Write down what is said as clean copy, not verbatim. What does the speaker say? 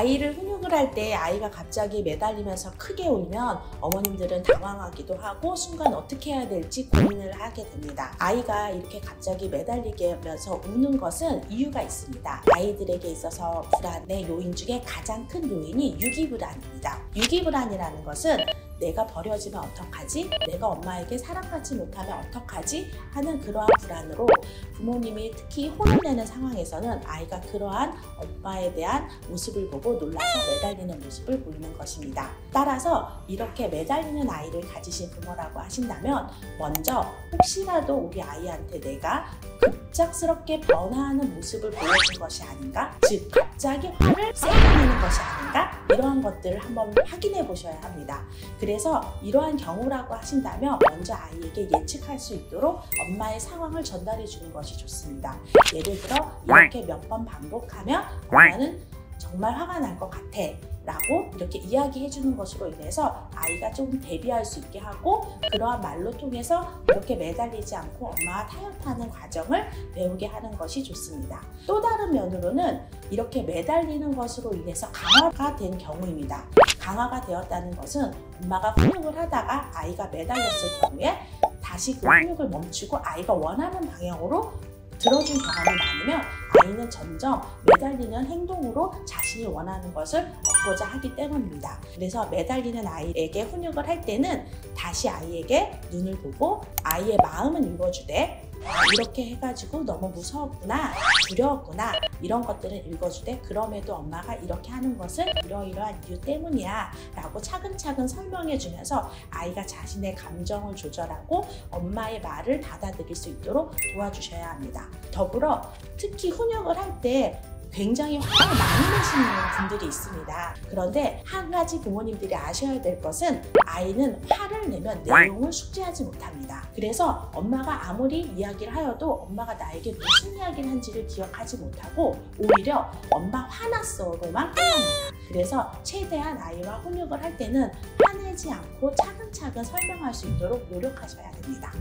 아이를 훈육을 할 때 아이가 갑자기 매달리면서 크게 울면 어머님들은 당황하기도 하고 순간 어떻게 해야 될지 고민을 하게 됩니다. 아이가 이렇게 갑자기 매달리게 하면서 우는 것은 이유가 있습니다. 아이들에게 있어서 불안의 요인 중에 가장 큰 요인이 유기불안입니다. 유기불안이라는 것은 내가 버려지면 어떡하지? 내가 엄마에게 사랑받지 못하면 어떡하지? 하는 그러한 불안으로 부모님이 특히 혼을 내는 상황에서는 아이가 그러한 엄마에 대한 모습을 보고 놀라서 매달리는 모습을 보이는 것입니다. 따라서 이렇게 매달리는 아이를 가지신 부모라고 하신다면 먼저 혹시라도 우리 아이한테 내가 급작스럽게 변화하는 모습을 보여준 것이 아닌가? 즉 갑자기 화를 세게 내는 것이 아닌가? 이러한 것들을 한번 확인해 보셔야 합니다. 그래서 이러한 경우라고 하신다면 먼저 아이에게 예측할 수 있도록 엄마의 상황을 전달해 주는 것이 좋습니다. 예를 들어 이렇게 몇 번 반복하면 엄마는 정말 화가 날 것 같아 라고 이렇게 이야기해 주는 것으로 인해서 아이가 좀 대비할 수 있게 하고 그러한 말로 통해서 이렇게 매달리지 않고 엄마와 타협하는 과정을 배우게 하는 것이 좋습니다. 또 다른 면으로는 이렇게 매달리는 것으로 인해서 강화가 된 경우입니다. 강화가 되었다는 것은 엄마가 훈육을 하다가 아이가 매달렸을 경우에 다시 그 훈육을 멈추고 아이가 원하는 방향으로 들어준 경험이 많으면 아이는 점점 매달리는 행동으로 자신이 원하는 것을 얻고자 하기 때문입니다. 그래서 매달리는 아이에게 훈육을 할 때는 다시 아이에게 눈을 보고 아이의 마음은 읽어주되 이렇게 해가지고 너무 무서웠구나, 두려웠구나 이런 것들은 읽어주되 그럼에도 엄마가 이렇게 하는 것은 이러이러한 이유 때문이야 라고 차근차근 설명해 주면서 아이가 자신의 감정을 조절하고 엄마의 말을 받아들일 수 있도록 도와주셔야 합니다. 더불어 특히 훈육을 할 때 굉장히 화를 많이 내시는 분들이 있습니다. 그런데 한 가지 부모님들이 아셔야 될 것은 아이는 화를 내면 내용을 숙지하지 못합니다. 그래서 엄마가 아무리 이야기를 하여도 엄마가 나에게 무슨 이야기를 한지를 기억하지 못하고 오히려 엄마 화났어로만 끝납니다. 그래서 최대한 아이와 훈육을 할 때는 화내지 않고 차근차근 설명할 수 있도록 노력하셔야 됩니다.